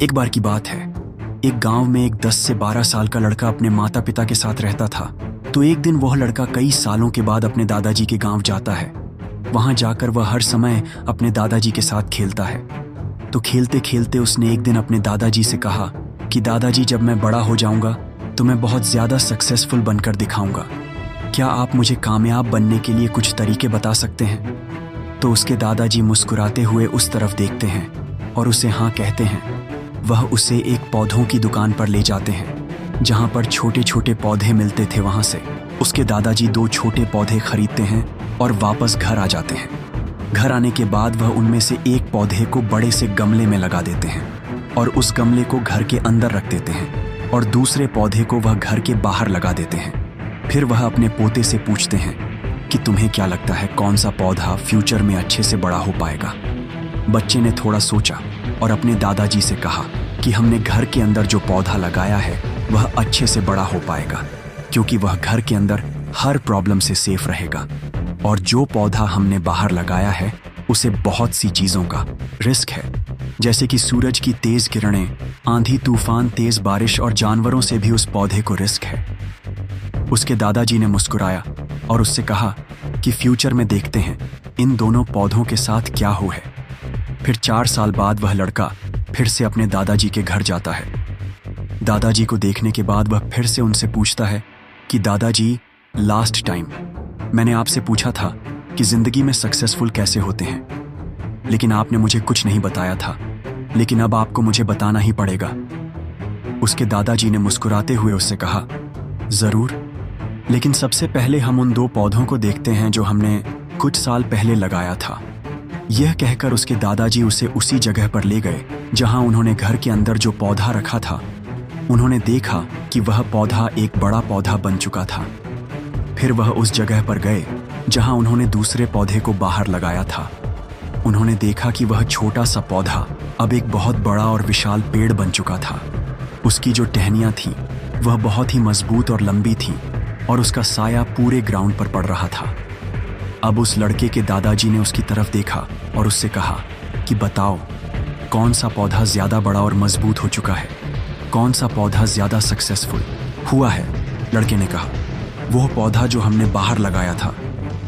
एक बार की बात है, एक गांव में एक 10 से 12 साल का लड़का अपने माता पिता के साथ रहता था। तो एक दिन वह लड़का कई सालों के बाद अपने दादाजी के गांव जाता है। वहां जाकर वह हर समय अपने दादाजी के साथ खेलता है। तो खेलते खेलते उसने एक दिन अपने दादाजी से कहा कि दादाजी, जब मैं बड़ा हो जाऊंगा तो मैं बहुत ज़्यादा सक्सेसफुल बनकर दिखाऊंगा। क्या आप मुझे कामयाब बनने के लिए कुछ तरीके बता सकते हैं? तो उसके दादाजी मुस्कुराते हुए उस तरफ देखते हैं और उसे हाँ कहते हैं। वह उसे एक पौधों की दुकान पर ले जाते हैं जहाँ पर छोटे छोटे पौधे मिलते थे। वहाँ से उसके दादाजी 2 छोटे पौधे खरीदते हैं और वापस घर आ जाते हैं। घर आने के बाद वह उनमें से एक पौधे को बड़े से गमले में लगा देते हैं और उस गमले को घर के अंदर रख देते हैं और दूसरे पौधे को वह घर के बाहर लगा देते हैं। फिर वह अपने पोते से पूछते हैं कि तुम्हें क्या लगता है कौन सा पौधा फ्यूचर में अच्छे से बड़ा हो पाएगा? बच्चे ने थोड़ा सोचा और अपने दादाजी से कहा कि हमने घर के अंदर जो पौधा लगाया है वह अच्छे से बड़ा हो पाएगा, क्योंकि वह घर के अंदर हर प्रॉब्लम से सेफ रहेगा। और जो पौधा हमने बाहर लगाया है उसे बहुत सी चीज़ों का रिस्क है, जैसे कि सूरज की तेज किरणें, आंधी तूफान, तेज बारिश और जानवरों से भी उस पौधे को रिस्क है। उसके दादाजी ने मुस्कुराया और उससे कहा कि फ्यूचर में देखते हैं इन दोनों पौधों के साथ क्या हो है। फिर 4 साल बाद वह लड़का फिर से अपने दादाजी के घर जाता है। दादाजी को देखने के बाद वह फिर से उनसे पूछता है कि दादाजी, लास्ट टाइम मैंने आपसे पूछा था कि जिंदगी में सक्सेसफुल कैसे होते हैं, लेकिन आपने मुझे कुछ नहीं बताया था, लेकिन अब आपको मुझे बताना ही पड़ेगा। उसके दादाजी ने मुस्कुराते हुए उससे कहा, जरूर, लेकिन सबसे पहले हम उन 2 पौधों को देखते हैं जो हमने कुछ साल पहले लगाया था। यह कहकर उसके दादाजी उसे उसी जगह पर ले गए जहां उन्होंने घर के अंदर जो पौधा रखा था। उन्होंने देखा कि वह पौधा एक बड़ा पौधा बन चुका था। फिर वह उस जगह पर गए जहां उन्होंने दूसरे पौधे को बाहर लगाया था। उन्होंने देखा कि वह छोटा सा पौधा अब एक बहुत बड़ा और विशाल पेड़ बन चुका था। उसकी जो टहनियां थीं वह बहुत ही मजबूत और लंबी थीं और उसका साया पूरे ग्राउंड पर पड़ रहा था। अब उस लड़के के दादाजी ने उसकी तरफ देखा और उससे कहा कि बताओ, कौन सा पौधा ज्यादा बड़ा और मजबूत हो चुका है? कौन सा पौधा ज्यादा सक्सेसफुल हुआ है? लड़के ने कहा, वो पौधा जो हमने बाहर लगाया था।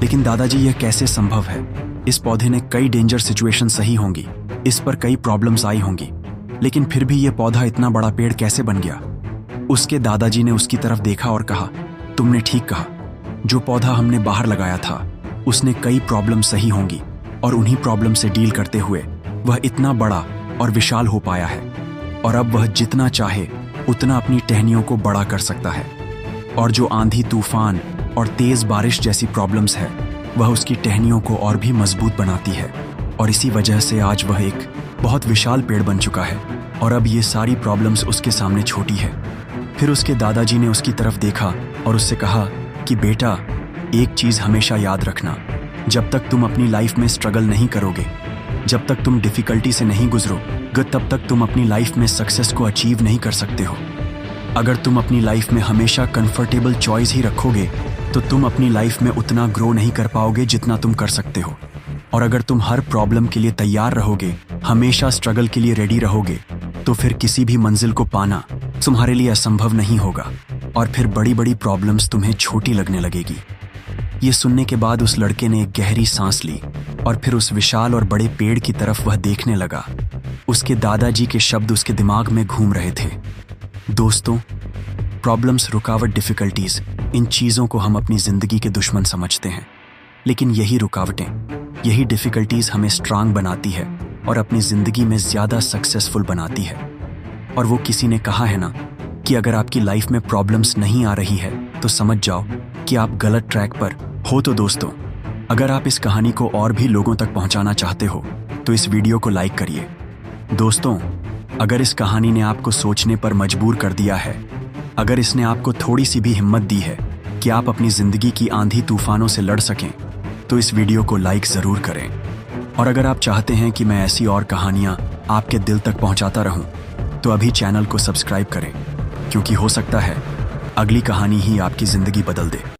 लेकिन दादाजी, यह कैसे संभव है? इस पौधे ने कई डेंजर सिचुएशन सही होंगी, इस पर कई प्रॉब्लम्स आई होंगी, लेकिन फिर भी यह पौधा इतना बड़ा पेड़ कैसे बन गया? उसके दादाजी ने उसकी तरफ देखा और कहा, तुमने ठीक कहा, जो पौधा हमने बाहर लगाया था उसने कई प्रॉब्लम सही होंगी और उन्हीं प्रॉब्लम से डील करते हुए वह इतना बड़ा और विशाल हो पाया है। और अब वह जितना चाहे उतना अपनी टहनियों को बड़ा कर सकता है। और जो आंधी तूफान और तेज बारिश जैसी प्रॉब्लम्स है वह उसकी टहनियों को और भी मजबूत बनाती है। और इसी वजह से आज वह एक बहुत विशाल पेड़ बन चुका है और अब ये सारी प्रॉब्लम्स उसके सामने छोटी है। फिर उसके दादाजी ने उसकी तरफ देखा और उससे कहा कि बेटा, एक चीज हमेशा याद रखना, जब तक तुम अपनी लाइफ में स्ट्रगल नहीं करोगे, जब तक तुम डिफिकल्टी से नहीं गुजरोगे, तब तक तुम अपनी लाइफ में सक्सेस को अचीव नहीं कर सकते हो। अगर तुम अपनी लाइफ में हमेशा कंफर्टेबल चॉइस ही रखोगे तो तुम अपनी लाइफ में उतना ग्रो नहीं कर पाओगे जितना तुम कर सकते हो। और अगर तुम हर प्रॉब्लम के लिए तैयार रहोगे, हमेशा स्ट्रगल के लिए रेडी रहोगे, तो फिर किसी भी मंजिल को पाना तुम्हारे लिए असंभव नहीं होगा और फिर बड़ी बड़ी प्रॉब्लम्स तुम्हें छोटी लगने लगेगी। ये सुनने के बाद उस लड़के ने एक गहरी सांस ली और फिर उस विशाल और बड़े पेड़ की तरफ वह देखने लगा। उसके दादाजी के शब्द उसके दिमाग में घूम रहे थे। दोस्तों, प्रॉब्लम्स, रुकावट, डिफिकल्टीज, इन चीज़ों को हम अपनी ज़िंदगी के दुश्मन समझते हैं, लेकिन यही रुकावटें, यही डिफिकल्टीज हमें स्ट्रांग बनाती है और अपनी ज़िंदगी में ज़्यादा सक्सेसफुल बनाती है। और वो किसी ने कहा है ना कि अगर आपकी लाइफ में प्रॉब्लम्स नहीं आ रही है तो समझ जाओ कि आप गलत ट्रैक पर हो। तो दोस्तों, अगर आप इस कहानी को और भी लोगों तक पहुंचाना चाहते हो तो इस वीडियो को लाइक करिए। दोस्तों, अगर इस कहानी ने आपको सोचने पर मजबूर कर दिया है, अगर इसने आपको थोड़ी सी भी हिम्मत दी है कि आप अपनी ज़िंदगी की आंधी तूफानों से लड़ सकें, तो इस वीडियो को लाइक ज़रूर करें। और अगर आप चाहते हैं कि मैं ऐसी और कहानियाँ आपके दिल तक पहुँचाता रहूँ, तो अभी चैनल को सब्सक्राइब करें, क्योंकि हो सकता है अगली कहानी ही आपकी ज़िंदगी बदल दे।